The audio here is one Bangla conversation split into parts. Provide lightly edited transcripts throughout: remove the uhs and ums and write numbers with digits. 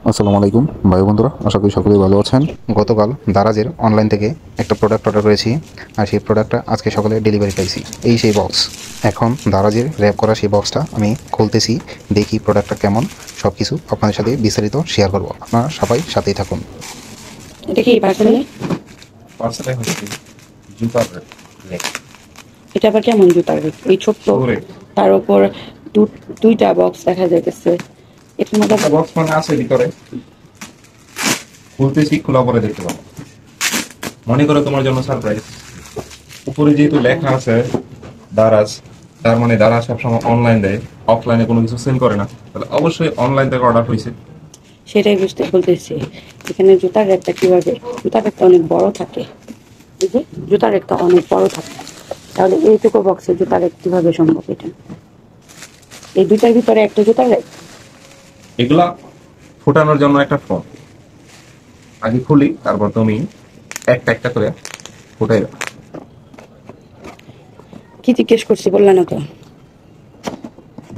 আসসালামু আলাইকুম ভাই বন্ধুরা, আশা করি সকলেই ভালো আছেন। গতকাল দারাজের অনলাইন থেকে একটা প্রোডাক্ট অর্ডার করেছি, আর সেই প্রোডাক্টটা আজকে সকালে ডেলিভারি পাইছি। এই সেই বক্স। এখন দারাজের র্যাপ করা সেই বক্সটা আমি খুলতেছি, দেখি প্রোডাক্টটা কেমন। সব কিছু আপনাদের সাথে বিস্তারিত শেয়ার করব, আপনারা সবাই সাথেই থাকুন। এটা কি পার্সেলে? পার্সেলে হচ্ছে জুতার লেগ। এটা আবার কেমন জুতার রেক? এই ছোট্ট, ওরে তার উপর দুইটা বক্স দেখা যাইতেছে। এটার মধ্যে একটা বক্স মানে আছে ভিতরে, খুলতেছি, খোলা পরে দেখতে পাবো। মনে করো তোমার জন্য সারপ্রাইজ। উপরে যেহেতু লেখা আছে দারাজ, তার মানে দারাজ সবসময় অনলাইন দেয়, অফলাইনে কোনো কিছু সেল করে না, তাহলে অবশ্যই অনলাইন থেকে অর্ডার হয়েছে। সেটাই বুঝতে বলতেছি। এখানে জুতার রেকটা কিভাবে? জুতার রেকটা অনেক বড় থাকে, এই যে জুতার রেকটা অনেক বড় থাকে, তাহলে এইটুকু বক্সে জুতার রেক কিভাবে সম্ভব? এটা এই দুইটার ভিতরে একটা জুতার রেক। এগুলা ফোটানোর জন্য একটা ফোন। আগে খুলি, তারপর তুমি একটা একটা করে ফুটাই দাও। কি জিজ্ঞেস করছি বললা না তো?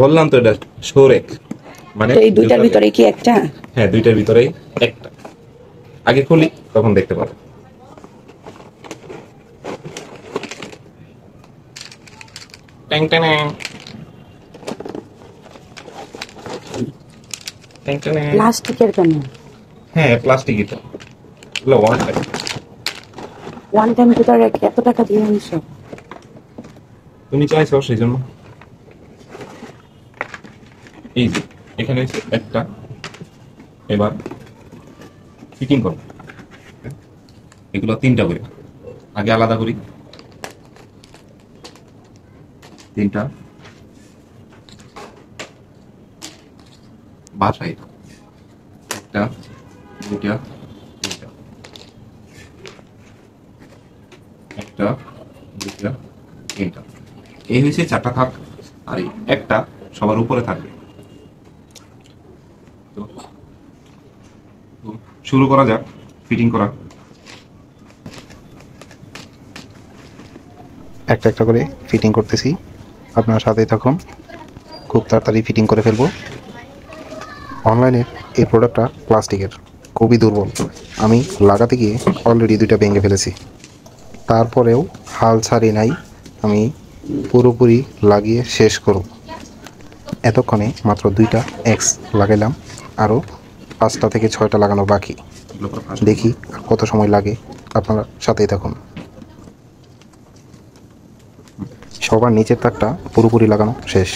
বললাম তো এটা শোরেক, মানে তো এই দুইটার জুতার leg। ভিতরে কি একটা? হ্যাঁ, দুইটার ভিতরেই একটা। আগে খুলি, তখন দেখতে পারো। ট্যাং ট্যাং ট্যাং ট্যাং। প্লাস্টিকের কেন? হ্যাঁ, প্লাস্টিকই তো, এগুলো ওয়ান টাইম। ওয়ান টাইম জুতার রেক এত টাকা দিয়ে আনছো? তুমি চাইছো সেই জন্য। এই যে এখানে হচ্ছে একটা, এবার ফিটিং করো। এগুলো তিনটা করে, আগে আলাদা করি। তিনটা বাসায়, একটা, দুইটা, তিনটা, একটা, দুইটা, তিনটা। এই হয়েছে চারটা থাক, আর এই একটা সবার উপরে থাকবে। তো তো শুরু করা যাক ফিটিং করা। একটা একটা করে ফিটিং করতেছি, আপনারা সাথেই থাকুন। খুব তাড়াতাড়ি ফিটিং করে ফেলবো। অনলাইনের এই প্রোডাক্টটা প্লাস্টিকের, খুবই দুর্বল। আমি লাগাতে গিয়ে অলরেডি দুইটা ভেঙে ফেলেছি, তারপরেও হাল ছাড়ি নাই। আমি পুরোপুরি লাগিয়ে শেষ করব। এতক্ষণে মাত্র দুইটা এক্স লাগাইলাম, আরও 5টা থেকে 6টা লাগানো বাকি। এগুলো পুরো ফাঁস দেখি আর কত সময় লাগে, আপনারা সাথেই থাকুন। সবার নিচের তাকটা পুরোপুরি লাগানো শেষ।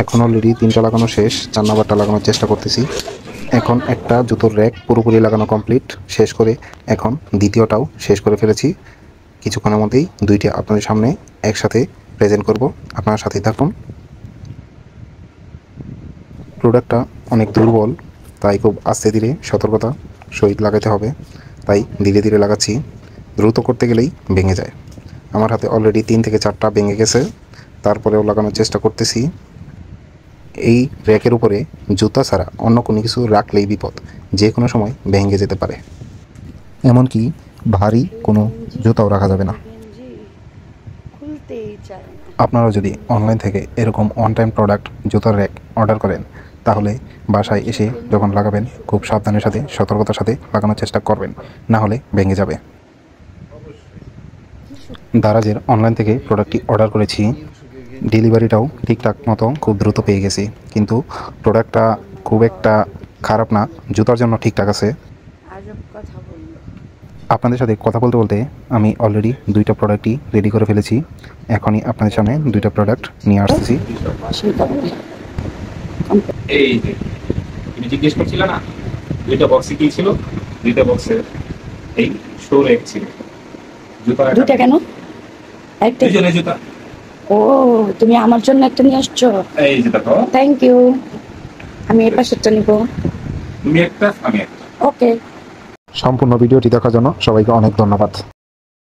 এখন অলরেডি 3টা লাগানো শেষ, 4 নাম্বারটা লাগানোর চেষ্টা করতেছি। এখন একটা জুতোর র্যাক পুরোপুরি লাগানো কমপ্লিট শেষ করে এখন দ্বিতীয়টাও শেষ করে ফেলেছি। কিছুক্ষণের মধ্যেই দুইটা আপনাদের সামনে একসাথে প্রেজেন্ট করব, আপনার সাথেই থাকুন। প্রোডাক্টটা অনেক দুর্বল, তাই খুব আস্তে ধীরে সতর্কতা সহিত লাগাতে হবে। তাই ধীরে ধীরে লাগাচ্ছি, দ্রুত করতে গেলেই ভেঙে যায়। আমার হাতে অলরেডি 3 থেকে 4টা ভেঙে গেছে, তারপরেও লাগানোর চেষ্টা করতেছি। এই র্যাকের উপরে জুতা ছাড়া অন্য কোনো কিছু রাখলেই বিপদ, যে কোনো সময় ভেঙে যেতে পারে। এমনকি ভারী কোনো জুতাও রাখা যাবে না। আপনারা যদি অনলাইন থেকে এরকম অন টাইম প্রোডাক্ট জুতার র্যাক অর্ডার করেন, তাহলে বাসায় এসে যখন লাগাবেন খুব সাবধানের সাথে সতর্কতার সাথে লাগানোর চেষ্টা করবেন, না হলে ভেঙে যাবে। দারাজের অনলাইন থেকে প্রোডাক্টটি অর্ডার করেছি, ডেলিভারিটাও ঠিকঠাক মতো খুব দ্রুত পেয়ে গেছি। কিন্তু প্রোডাক্টটা খুব একটা খারাপ না, জুতার জন্য ঠিকঠাক আছে। আপনাদের সাথে কথা বলতে বলতে আমি অলরেডি দুইটা প্রোডাক্টই রেডি করে ফেলেছি। এখনই আপনাদের সামনে দুইটা প্রোডাক্ট নিয়ে আসতেছি। এই যে তুমি জিজ্ঞেস করছিলে না দুইটা বক্সে কি ছিল, দুইটা বক্সে এই শোরেক ছিল। জুতা দুইটা কেন? একটা? দুইজনে জুতা। ও, তুমি আমার জন্য একটা নিয়ে আসছো? এই যে দেখো, থ্যাংক ইউ। আমি এই পাশেরটা নিব। তুমি একটা, আমি একটা। ওকে। সম্পূর্ণ ভিডিওটি দেখার জন্য সবাইকে অনেক ধন্যবাদ।